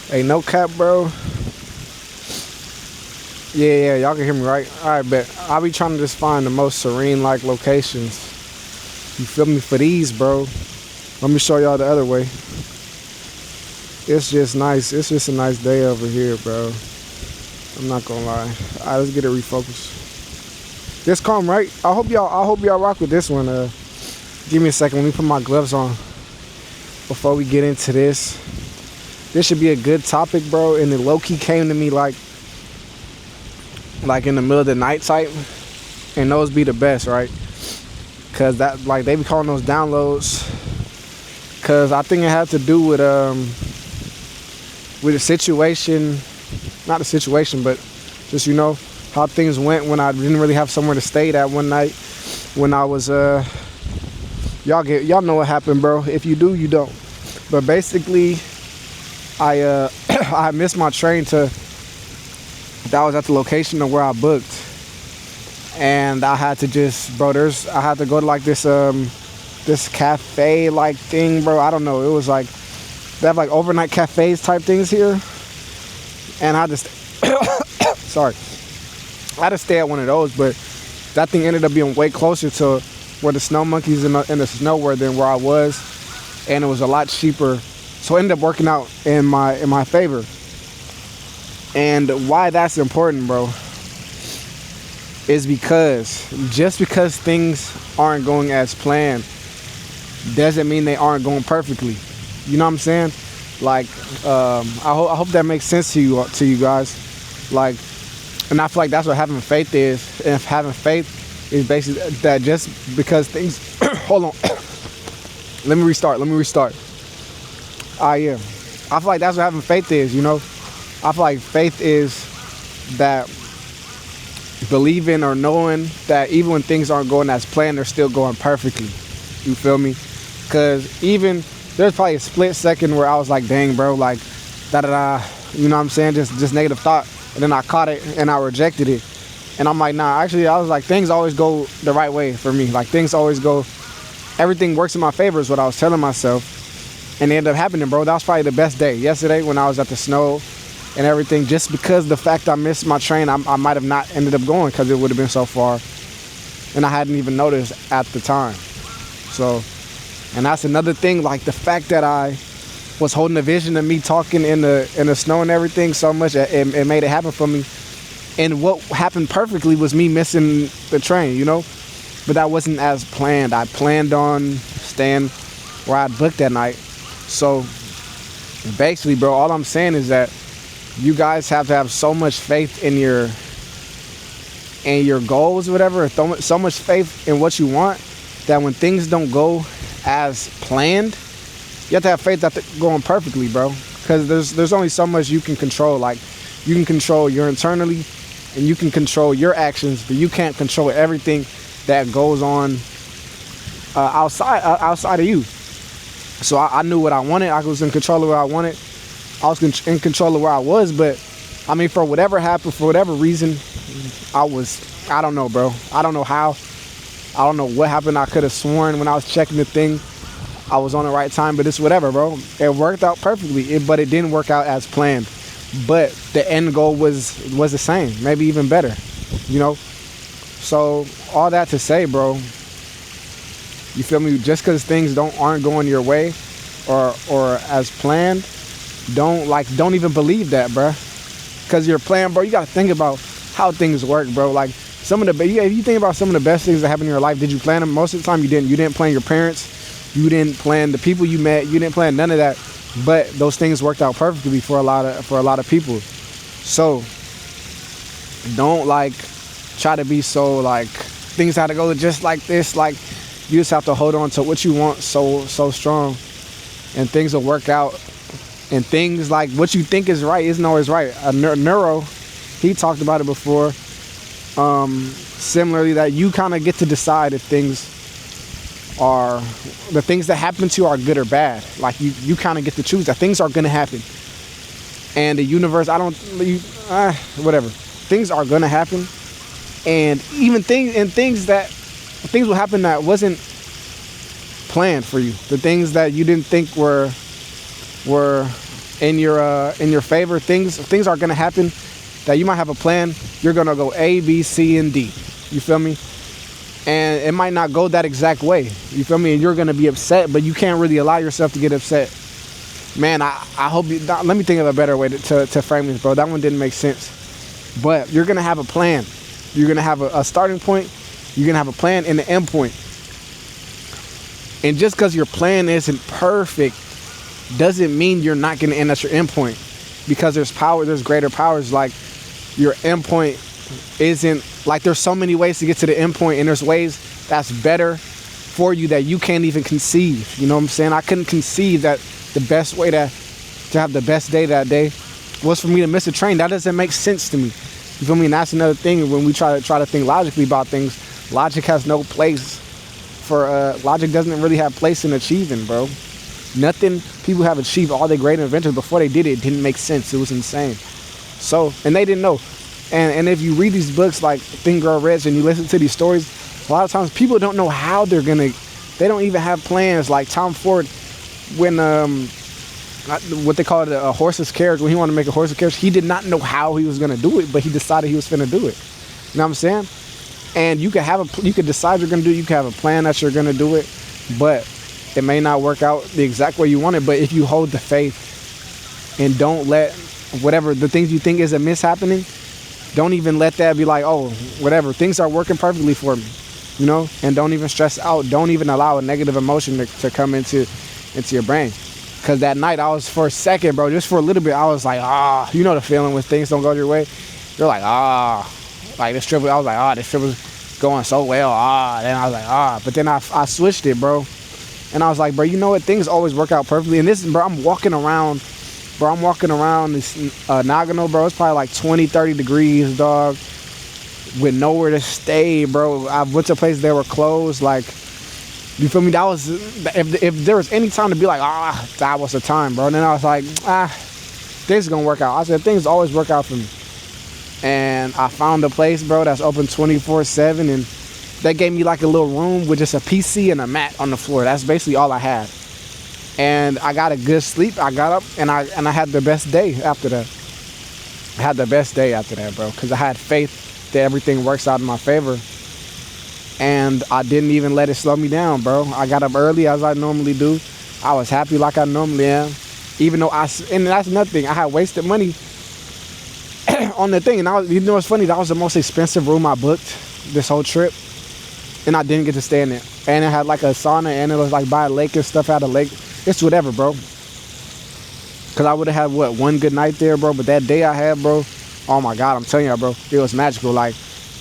Hey, no cap, bro. Yeah, y'all can hear me, right? All right, bet. I'll be trying to just find the most serene, like, locations. You feel me? For these, bro. Let me show y'all the other way. It's just nice. It's just a nice day over here, bro. I'm not gonna lie. All right, let's get it refocused. This calm, right? I hope y'all rock with this one. Give me a second. Let me put my gloves on before we get into this. This should be a good topic, bro. And it low-key came to me like in the middle of the night type. And those be the best, right? Cause that, like, they be calling those downloads. Cause I think it had to do with the situation, not the situation, but just, how things went when I didn't really have somewhere to stay that one night when I was y'all know what happened, bro. If you do, you don't. But basically, I I missed my train that was at the location of where I booked, and I had to just, bro. I had to go to like this cafe like thing, bro. I don't know. It was like they have like overnight cafes type things here, and I just sorry, I had to stay at one of those. But that thing ended up being way closer to where the snow monkeys in the snow were than where I was, and it was a lot cheaper. So it ended up working out in my favor. And why that's important, bro, is because just because things aren't going as planned doesn't mean they aren't going perfectly. You know what I'm saying? Like, I hope that makes sense to you guys. Like, and I feel like that's what having faith is. And if having faith is basically that just because things, hold on, let me restart. Yeah. I feel like that's what having faith is, I feel like faith is that believing or knowing that even when things aren't going as planned, they're still going perfectly. You feel me? Because even there's probably a split second where I was like, dang, bro, like, da-da-da, you know what I'm saying? Just negative thought. And then I caught it and I rejected it. And I'm like, nah, actually, I was like, things always go the right way for me. Like, things always go, everything works in my favor is what I was telling myself. And it ended up happening, bro. That was probably the best day. Yesterday when I was at the snow and everything, just because the fact I missed my train, I might have not ended up going because it would have been so far. And I hadn't even noticed at the time. So, and that's another thing, like the fact that I was holding a vision of me talking in the snow and everything so much, it made it happen for me. And what happened perfectly was me missing the train, But that wasn't as planned. I planned on staying where I booked that night. So basically, bro, all I'm saying is that you guys have to have so much faith in your goals or whatever, so much faith in what you want, that when things don't go as planned, you have to have faith that they're going perfectly, bro. Because there's only so much you can control. Like, you can control your internally and you can control your actions, but you can't control everything that goes on outside of you. So I knew what I wanted. I was in control of what I wanted. I was in control of where I was, but I mean, for whatever happened, for whatever reason, I don't know, bro. I don't know how. I don't know what happened. I could have sworn when I was checking the thing, I was on the right time, but it's whatever, bro. It worked out perfectly, but it didn't work out as planned. But the end goal was the same, maybe even better, So all that to say, bro, you feel me? Just because things aren't going your way or as planned, don't even believe that, bro. Because your plan, bro, you got to think about how things work, bro. Like, if you think about some of the best things that happened in your life, did you plan them? Most of the time you didn't. You didn't plan your parents. You didn't plan the people you met. You didn't plan none of that. But those things worked out perfectly for a lot of people. So don't try to be so things had to go just like this. Like, you just have to hold on to what you want so strong, and things will work out. And things like what you think is right isn't always right. Neuro, he talked about it before. Similarly, that you kind of get to decide if the things that happen to you are good or bad. Like, you kind of get to choose that things are going to happen. And the universe, whatever. Things are going to happen. And even things will happen that wasn't planned for you. The things that you didn't think were in your favor. Things are gonna happen that you might have a plan. You're gonna go A, B, C, and D. You feel me? And it might not go that exact way. You feel me? And you're gonna be upset, but you can't really allow yourself to get upset. Man, I hope you. Let me think of a better way to frame this, bro. That one didn't make sense. But you're gonna have a plan. You're gonna have a starting point. You're gonna have a plan and an end point. And just because your plan isn't perfect doesn't mean you're not gonna end at your end point. Because there's greater powers. Like your end point isn't like there's so many ways to get to the end point, and there's ways that's better for you that you can't even conceive. You know what I'm saying? I couldn't conceive that the best way to have the best day that day was for me to miss a train. That doesn't make sense to me. You feel me? And that's another thing when we try to think logically about things. Logic has no place for logic doesn't really have place in achieving, bro. Nothing people have achieved all their great inventions before they did it didn't make sense. It was insane. So, and they didn't know. And if you read these books like Think, Grow Rich, and you listen to these stories, a lot of times people don't know how they don't even have plans. Like Tom Ford, when what they call it, a horse's carriage, when he wanted to make a horse's carriage, he did not know how he was going to do it, but he decided he was going to do it. You know what I'm saying? And you could decide you're going to do it. You can have a plan that you're going to do it, but it may not work out the exact way you want it. But if you hold the faith and don't let whatever the things you think is a miss happening, don't even let that be like, oh, whatever, things are working perfectly for me, you know? And don't even stress out. Don't even allow a negative emotion to come into your brain. Because that night, I was, for a second, bro, just for a little bit, I was like, you know the feeling when things don't go your way? You're like, like this trip, I was like, this trip was going so well, Then I was like, But then I switched it, bro. And I was like, bro, you know what? Things always work out perfectly. And this, bro, I'm walking around this Nagano, bro. It's probably like 20, 30 degrees, dog, with nowhere to stay, bro. I went to a place that were closed, like, you feel me? That was, if there was any time to be like, that was the time, bro. And then I was like, things are gonna work out. I said, things always work out for me. And I found a place, bro, that's open 24/7, and they gave me like a little room with just a PC and a mat on the floor. That's basically all I had. And I got a good sleep. I got up and I had the best day after that. I had the best day after that, bro, because I had faith that everything works out in my favor. And I didn't even let it slow me down, bro. I got up early as I normally do. I was happy like I normally am. Even though and that's another thing, I had wasted money on the thing. And you know what's funny? That was the most expensive room I booked this whole trip. And I didn't get to stay in it. And it had like a sauna, and it was like by a lake and stuff. Had a lake. It's whatever, bro. Because I would have had, one good night there, bro. But that day I had, bro, oh my God, I'm telling y'all, bro, it was magical. Like,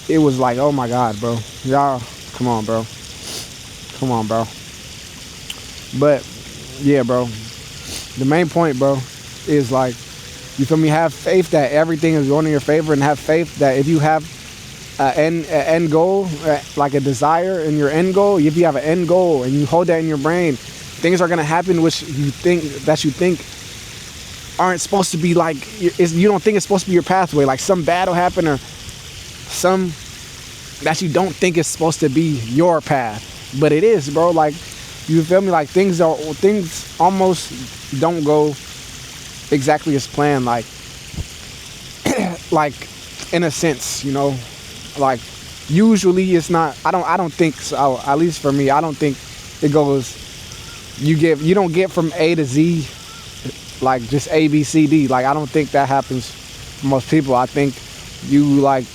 it was like, oh my God, bro. Y'all, come on, bro. Come on, bro. But, yeah, bro. The main point, bro, is like, you feel me? Have faith that everything is going in your favor, and have faith that if you have an end goal, like a desire in your end goal, if you have an end goal and you hold that in your brain, things are going to happen which you think aren't supposed to be like, you don't think it's supposed to be your pathway. Like some bad will happen, or some that you don't think is supposed to be your path, but it is, bro. Like, you feel me? Like things almost don't go exactly as planned, like like in a sense, you know. Like usually it's not. I don't think so. At least for me, I don't think it goes. You don't get from A to Z like just A, B, C, D. Like, I don't think that happens for most people. I think you, like,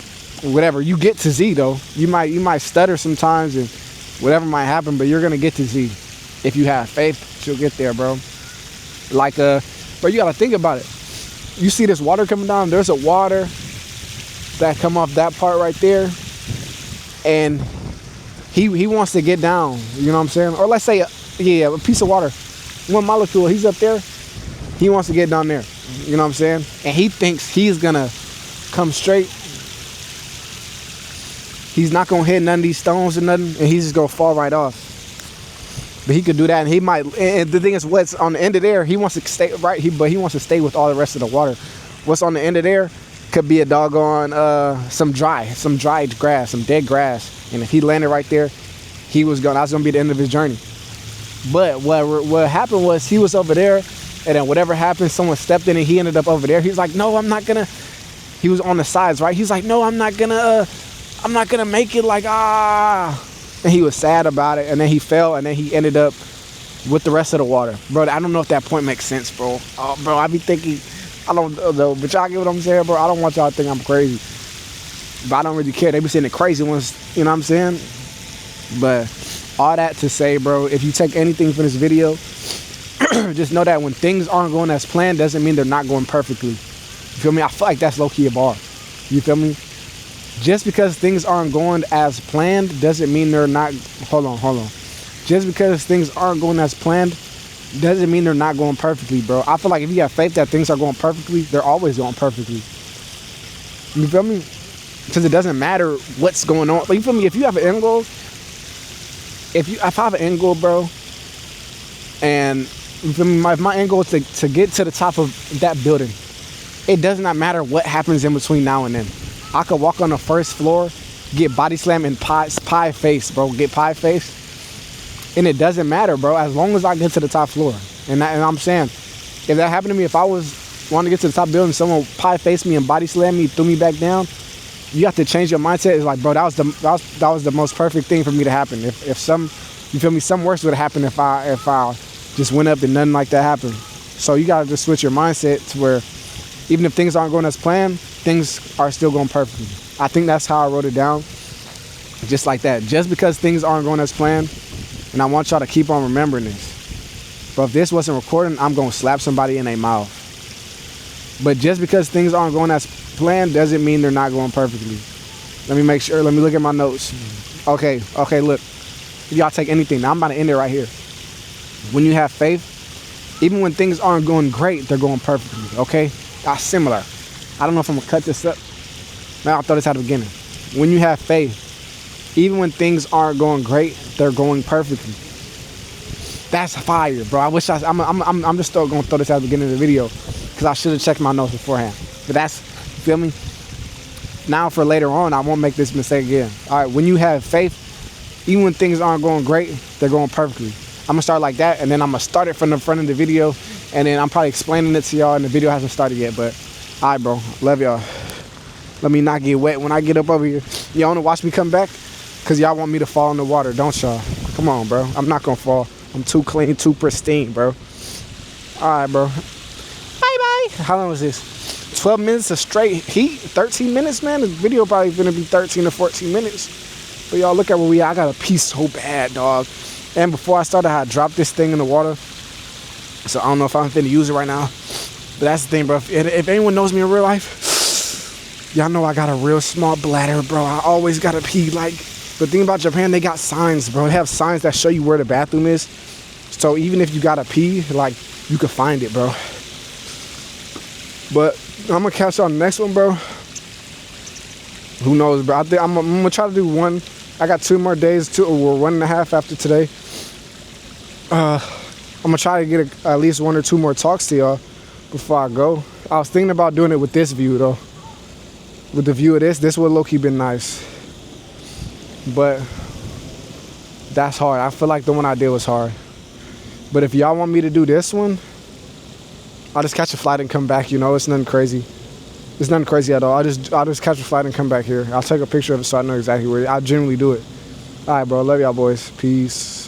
whatever, you get to Z though. You might stutter sometimes and whatever might happen, but you're gonna get to Z. If you have faith, you'll get there, bro. Like, but you gotta think about it. You see this water coming down, there's a water that come off that part right there, and he wants to get down, you know what I'm saying? Or let's say, a piece of water, one molecule, he's up there, he wants to get down there, you know what I'm saying? And he thinks he's gonna come straight. He's not gonna hit none of these stones or nothing, and he's just gonna fall right off. But he could do that, and he might. And the thing is, what's on the end of there, he wants to stay right. But he wants to stay with all the rest of the water. What's on the end of there could be a doggone some dried grass, some dead grass. And if he landed right there, that's gonna be the end of his journey. But what happened was, he was over there, And then whatever happened, someone stepped in and he ended up over there. He's like, no, I'm not gonna. He was on the sides, right? He's like, no, I'm not gonna make it, like, ah. And he was sad about it, and then he fell, and then he ended up with the rest of the water. Bro, I don't know if that point makes sense, bro. Bro, I be thinking, I don't know, but y'all get what I'm saying, bro? I don't want y'all to think I'm crazy. But I don't really care. They be saying the crazy ones, you know what I'm saying? But all that to say, bro, if you take anything from this video, just know that when things aren't going as planned, doesn't mean they're not going perfectly. You feel me? I feel like that's low-key a bar. You feel me? Just because things aren't going as planned doesn't mean they're not... Hold on. Just because things aren't going as planned doesn't mean they're not going perfectly, bro. I feel like if you have faith that things are going perfectly, they're always going perfectly. You feel me? Because it doesn't matter what's going on. Like, you feel me? If you have an end goal... If I have an end goal, bro, and you feel me, my end goal is to get to the top of that building, it does not matter what happens in between now and then. I could walk on the first floor, get body slam and pie face, bro. Get pie face. And it doesn't matter, bro, as long as I get to the top floor. And I'm saying, if that happened to me, if I was wanting to get to the top building, someone pie faced me and body slammed me, threw me back down, you have to change your mindset. It's like, bro, that was the most perfect thing for me to happen. If some, you feel me, some worse would have happened if I just went up and nothing like that happened. So you gotta just switch your mindset to where even if things aren't going as planned, things are still going perfectly. I think that's how I wrote it down, just like that. Just because things aren't going as planned, and I want y'all to keep on remembering this. But if this wasn't recording, I'm gonna slap somebody in their mouth. But just because things aren't going as planned doesn't mean they're not going perfectly. Let me make sure. Let me look at my notes. Okay, look. If y'all take anything, now I'm about to end it right here. When you have faith, even when things aren't going great, they're going perfectly, okay? Similar. I don't know if I'm going to cut this up. Man, I'll throw this out at the beginning. When you have faith, even when things aren't going great, they're going perfectly. That's fire, bro. I wish I'm just still going to throw this out at the beginning of the video because I should have checked my notes beforehand. But that's, feel me? Now for later on, I won't make this mistake again. All right, when you have faith, even when things aren't going great, they're going perfectly. I'm gonna start like that, and then I'm gonna start it from the front of the video, and then I'm probably explaining it to y'all, and the video hasn't started yet. But all right, bro, love y'all. Let me not get wet when I get up over here. Y'all wanna watch me come back? Cause y'all want me to fall in the water, don't y'all? Come on, bro. I'm not gonna fall. I'm too clean, too pristine, bro. All right, bro. Bye. How long was this? 12 minutes of straight heat, 13 minutes, man. This video probably gonna be 13 to 14 minutes. But y'all look at where we are. I gotta pee so bad, dog. And before I started, I dropped this thing in the water. So I don't know if I'm finna use it right now. But that's the thing, bro. If anyone knows me in real life, y'all know I got a real small bladder, bro. I always gotta pee. Like, the thing about Japan, they got signs, bro. They have signs that show you where the bathroom is. So even if you gotta pee, like, you can find it, bro. But I'm gonna catch y'all on the next one, bro. Who knows, bro? I think I'm gonna try to do one. I got 2 more days, or 1.5 after today. I'm gonna try to get at least 1 or 2 more talks to y'all before I go. I was thinking about doing it with this view, though. With the view of this would low-key been nice. But that's hard. I feel like the one I did was hard. But if y'all want me to do this one, I'll just catch a flight and come back, you know? It's nothing crazy. It's nothing crazy at all. I'll just catch a flight and come back here. I'll take a picture of it so I know exactly where. I'll generally do it. All right, bro. Love y'all, boys. Peace.